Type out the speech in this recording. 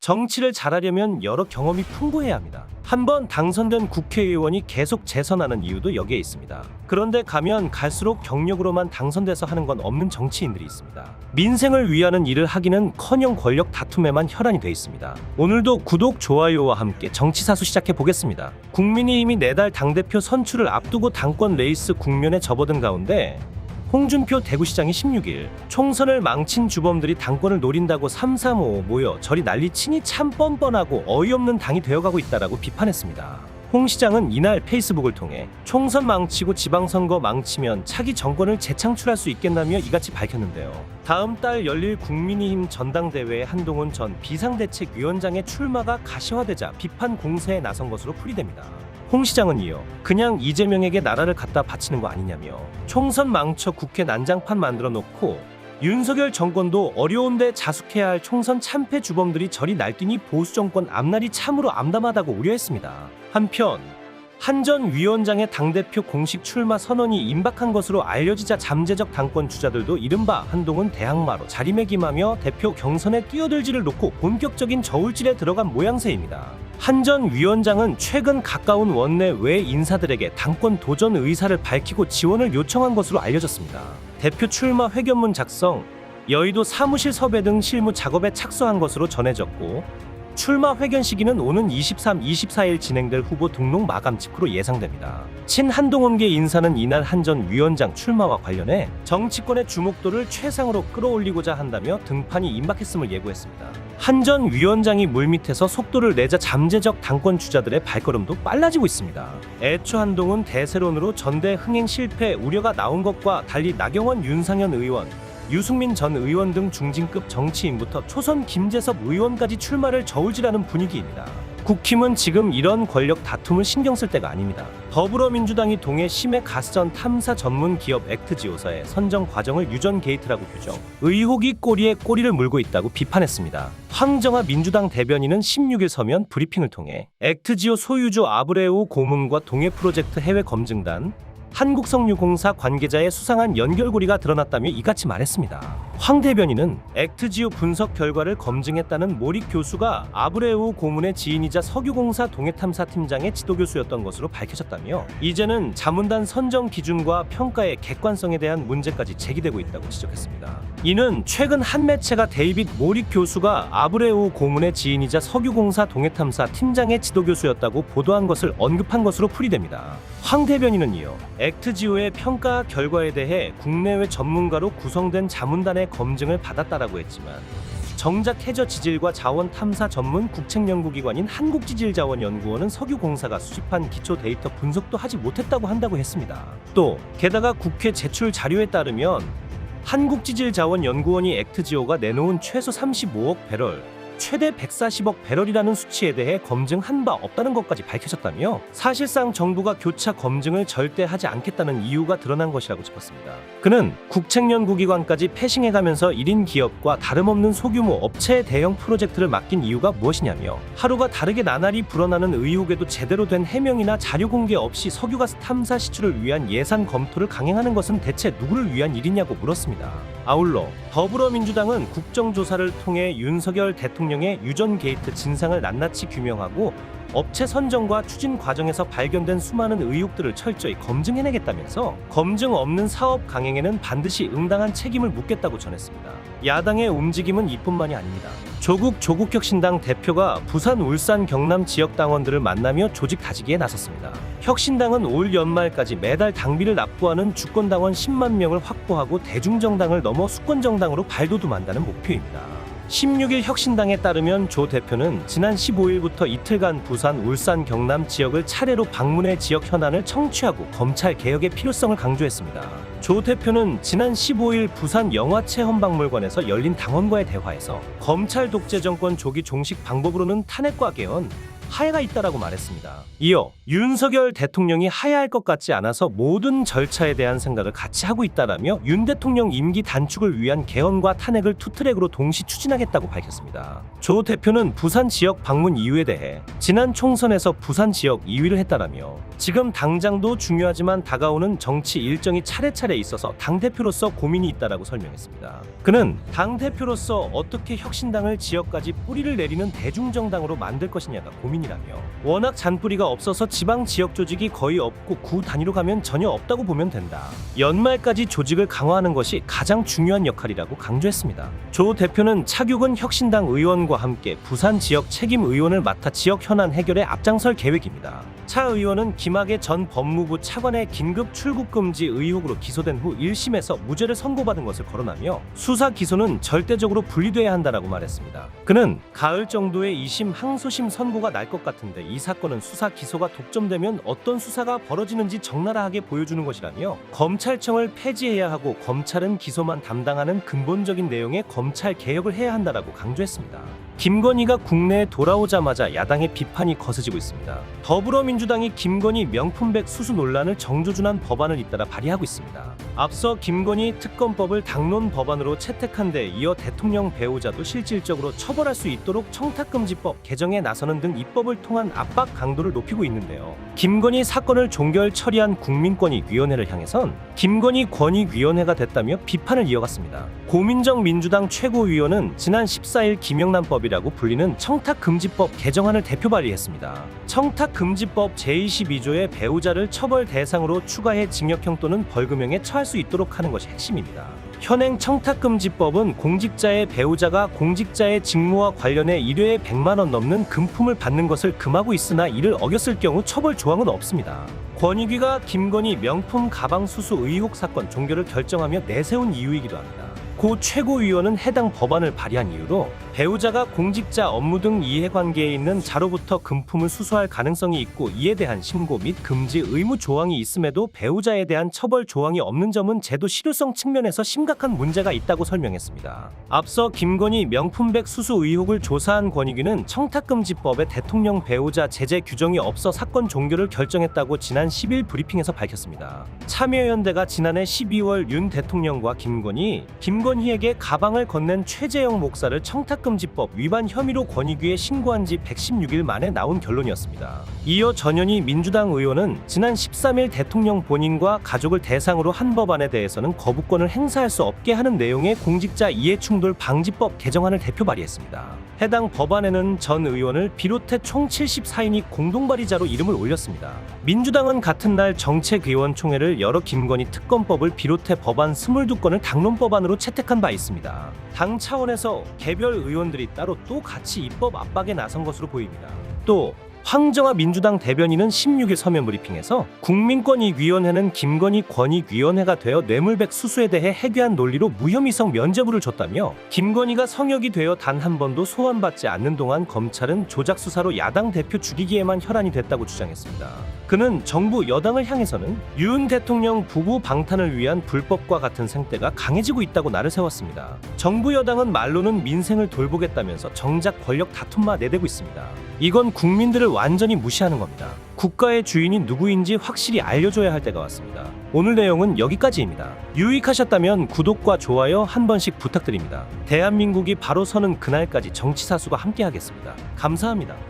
정치를 잘하려면 여러 경험이 풍부해야 합니다. 한번 당선된 국회의원이 계속 재선하는 이유도 여기에 있습니다. 그런데 가면 갈수록 경력으로만 당선돼서 하는 건 없는 정치인들이 있습니다. 민생을 위하는 일을 하기는커녕 권력 다툼에만 혈안이 돼 있습니다. 오늘도 구독, 좋아요와 함께 정치사수 시작해 보겠습니다. 국민의힘이 내달 당대표 선출을 앞두고 당권 레이스 국면에 접어든 가운데 홍준표 대구시장이 16일 총선을 망친 주범들이 당권을 노린다고 335 모여 저리 난리치니 참 뻔뻔하고 어이없는 당이 되어가고 있다라고 비판했습니다. 홍 시장은 이날 페이스북을 통해 총선 망치고 지방선거 망치면 차기 정권을 재창출할 수 있겠다며 이같이 밝혔는데요. 다음 달 열릴 국민의힘 전당대회에 한동훈 전 비상대책위원장의 출마가 가시화되자 비판 공세에 나선 것으로 풀이됩니다. 홍 시장은 이어 그냥 이재명에게 나라를 갖다 바치는 거 아니냐며 총선 망쳐 국회 난장판 만들어 놓고 윤석열 정권도 어려운데 자숙해야 할 총선 참패 주범들이 저리 날뛰니 보수 정권 앞날이 참으로 암담하다고 우려했습니다. 한편 한 전 위원장의 당대표 공식 출마 선언이 임박한 것으로 알려지자 잠재적 당권 주자들도 이른바 한동훈 대항마로 자리매김하며 대표 경선에 뛰어들지를 놓고 본격적인 저울질에 들어간 모양새입니다. 한 전 위원장은 최근 가까운 원내 외 인사들에게 당권 도전 의사를 밝히고 지원을 요청한 것으로 알려졌습니다. 대표 출마 회견문 작성, 여의도 사무실 섭외 등 실무 작업에 착수한 것으로 전해졌고 출마 회견 시기는 오는 23, 24일 진행될 후보 등록 마감 직후로 예상됩니다. 친 한동훈계 인사는 이날 한 전 위원장 출마와 관련해 정치권의 주목도를 최상으로 끌어올리고자 한다며 등판이 임박했음을 예고했습니다. 한 전 위원장이 물밑에서 속도를 내자 잠재적 당권 주자들의 발걸음도 빨라지고 있습니다. 애초 한동훈 대세론으로 전대 흥행 실패 우려가 나온 것과 달리 나경원, 윤상현 의원, 유승민 전 의원 등 중진급 정치인부터 초선 김재섭 의원까지 출마를 저울질하는 분위기입니다. 국힘은 지금 이런 권력 다툼을 신경 쓸 때가 아닙니다. 더불어민주당이 동해 심해 가스전 탐사 전문 기업 액트지오사의 선정 과정을 유전 게이트라고 규정, 의혹이 꼬리에 꼬리를 물고 있다고 비판했습니다. 황정아 민주당 대변인은 16일 서면 브리핑을 통해 액트지오 소유주 아브레우 고문과 동해 프로젝트 해외 검증단, 한국석유공사 관계자의 수상한 연결고리가 드러났다며 이같이 말했습니다. 황 대변인은 액트지오 분석 결과를 검증했다는 모릭 교수가 아브레우 고문의 지인이자 석유공사 동해탐사팀장의 지도교수였던 것으로 밝혀졌다며 이제는 자문단 선정 기준과 평가의 객관성에 대한 문제까지 제기되고 있다고 지적했습니다. 이는 최근 한 매체가 데이빗 모릭 교수가 아브레우 고문의 지인이자 석유공사 동해탐사팀장의 지도교수였다고 보도한 것을 언급한 것으로 풀이됩니다. 황 대변인은 이어 액트지오의 평가 결과에 대해 국내외 전문가로 구성된 자문단의 검증을 받았다라고 했지만 정작 해저 지질과 자원 탐사 전문 국책연구기관인 한국지질자원연구원은 석유공사가 수집한 기초 데이터 분석도 하지 못했다고 한다고 했습니다. 또 게다가 국회 제출 자료에 따르면 한국지질자원연구원이 액트지오가 내놓은 최소 35억 배럴, 최대 140억 배럴이라는 수치에 대해 검증한 바 없다는 것까지 밝혀졌다며 사실상 정부가 교차 검증을 절대 하지 않겠다는 이유가 드러난 것이라고 짚었습니다. 그는 국책연구기관까지 패싱해가면서 1인 기업과 다름없는 소규모 업체의 대형 프로젝트를 맡긴 이유가 무엇이냐며 하루가 다르게 나날이 불어나는 의혹에도 제대로 된 해명이나 자료 공개 없이 석유가스 탐사 시추를 위한 예산 검토를 강행하는 것은 대체 누구를 위한 일이냐고 물었습니다. 아울러 더불어민주당은 국정조사를 통해 윤석열 대통령의 유전 게이트 진상을 낱낱이 규명하고 업체 선정과 추진 과정에서 발견된 수많은 의혹들을 철저히 검증해내겠다면서 검증 없는 사업 강행에는 반드시 응당한 책임을 묻겠다고 전했습니다. 야당의 움직임은 이뿐만이 아닙니다. 조국 혁신당 대표가 부산, 울산, 경남 지역 당원들을 만나며 조직 다지기에 나섰습니다. 혁신당은 올 연말까지 매달 당비를 납부하는 주권당원 10만 명을 확보하고 대중정당을 넘어 수권정당으로 발돋움한다는 목표입니다. 16일 혁신당에 따르면 조 대표는 지난 15일부터 이틀간 부산, 울산, 경남 지역을 차례로 방문해 지역 현안을 청취하고 검찰 개혁의 필요성을 강조했습니다. 조 대표는 지난 15일 부산 영화체험박물관에서 열린 당원과의 대화에서 검찰 독재 정권 조기 종식 방법으로는 탄핵과 개헌, 하해가 있다라고 말했습니다. 이어 윤석열 대통령이 하해할 것 같지 않아서 모든 절차에 대한 생각을 같이 하고 있다라며 윤 대통령 임기 단축을 위한 개헌과 탄핵을 투트랙으로 동시 추진하겠다고 밝혔습니다. 조 대표는 부산 지역 방문 이유에 대해 지난 총선에서 부산 지역 2위를 했다라며 지금 당장도 중요하지만 다가오는 정치 일정이 차례차례 있어서 당대표로서 고민이 있다라고 설명했습니다. 그는 당대표로서 어떻게 혁신당을 지역까지 뿌리를 내리는 대중정당으로 만들 것이냐가 고민이라며 워낙 잔뿌리가 없어서 지방 지역 조직이 거의 없고 구 단위로 가면 전혀 없다고 보면 된다. 연말까지 조직을 강화하는 것이 가장 중요한 역할이라고 강조했습니다. 조 대표는 차규근 혁신당 의원과 함께 부산 지역 책임 의원을 맡아 지역 현안 해결에 앞장설 계획입니다. 차 의원은 김학의 전 법무부 차관의 긴급 출국 금지 의혹으로 기소된 후 1심에서 무죄를 선고받은 것을 거론하며 수사 기소는 절대적으로 분리돼야 한다라고 말했습니다. 그는 가을 정도에 2심 항소심 선고가 날 것 같은데 이 사건은 수사 기소가 독점되면 어떤 수사가 벌어지는지 적나라하게 보여주는 것이라며 검찰청을 폐지해야 하고 검찰은 기소만 담당하는 근본적인 내용의 검찰 개혁을 해야 한다라고 강조했습니다. 김건희가 국내에 돌아오자마자 야당의 비판이 거세지고 있습니다. 더불어민주당이 김건희 명품백 수수 논란을 정조준한 법안을 잇따라 발의하고 있습니다. 앞서 김건희 특검법을 당론 법안으로 채택한 데 이어 대통령 배우자도 실질적으로 처벌할 수 있도록 청탁금지법 개정에 나서는 등 입법을 통한 압박 강도를 높이고 있는데요. 김건희 사건을 종결 처리한 국민권익위원회를 향해선 김건희 권익위원회가 됐다며 비판을 이어갔습니다. 고민정 민주당 최고위원은 지난 14일 김영란법이라고 불리는 청탁금지법 개정안을 대표 발의했습니다. 청탁금지법 제22조의 배우자를 처벌 대상으로 추가해 징역형 또는 벌금형에 처할 수 있도록 하는 것이 핵심입니다. 현행 청탁금지법은 공직자의 배우자가 공직자의 직무와 관련해 1회에 100만 원 넘는 금품을 받는 것을 금하고 있으나 이를 어겼을 경우 처벌 조항은 없습니다. 권익위가 김건희 명품 가방 수수 의혹 사건 종결을 결정하며 내세운 이유이기도 합니다. 고 최고위원은 해당 법안을 발의한 이유로 배우자가 공직자 업무 등 이해관계에 있는 자로부터 금품을 수수할 가능성이 있고 이에 대한 신고 및 금지 의무 조항이 있음에도 배우자에 대한 처벌 조항이 없는 점은 제도 실효성 측면에서 심각한 문제가 있다고 설명했습니다. 앞서 김건희 명품백 수수 의혹을 조사한 권익위는 청탁금지법에 대통령 배우자 제재 규정이 없어 사건 종결을 결정했다고 지난 10일 브리핑에서 밝혔습니다. 참여연대가 지난해 12월 윤 대통령과 김건희에게 가방을 건넨 최재형 목사를 청탁금지법 위반 혐의로 권익위에 신고한 지 116일 만에 나온 결론이었습니다. 이어 전현희 민주당 의원은 지난 13일 대통령 본인과 가족을 대상으로 한 법안에 대해서는 거부권을 행사할 수 없게 하는 내용의 공직자 이해충돌 방지법 개정안을 대표 발의했습니다. 해당 법안에는 전 의원을 비롯해 총 74인이 공동발의자로 이름을 올렸습니다. 민주당은 같은 날 정책위원총회를 열어 김건희 특검법을 비롯해 법안 22건을 당론법안으로 채택한 바 있습니다. 당 차원에서 개별 의원들이 따로 또 같이 입법 압박에 나선 것으로 보입니다. 또 황정아 민주당 대변인은 16일 서면 브리핑에서 국민권익위원회는 김건희 권익위원회가 되어 뇌물백 수수에 대해 해괴한 논리로 무혐의성 면죄부를 줬다며 김건희가 성역이 되어 단 한 번도 소환받지 않는 동안 검찰은 조작 수사로 야당 대표 죽이기에만 혈안이 됐다고 주장했습니다. 그는 정부 여당을 향해서는 윤 대통령 부부 방탄을 위한 불법과 같은 생태가 강해지고 있다고 날을 세웠습니다. 정부 여당은 말로는 민생을 돌보겠다면서 정작 권력 다툼만 내대고 있습니다. 이건 국민들을 완전히 무시하는 겁니다. 국가의 주인이 누구인지 확실히 알려줘야 할 때가 왔습니다. 오늘 내용은 여기까지입니다. 유익하셨다면 구독과 좋아요 한 번씩 부탁드립니다. 대한민국이 바로 서는 그날까지 정치사수가 함께하겠습니다. 감사합니다.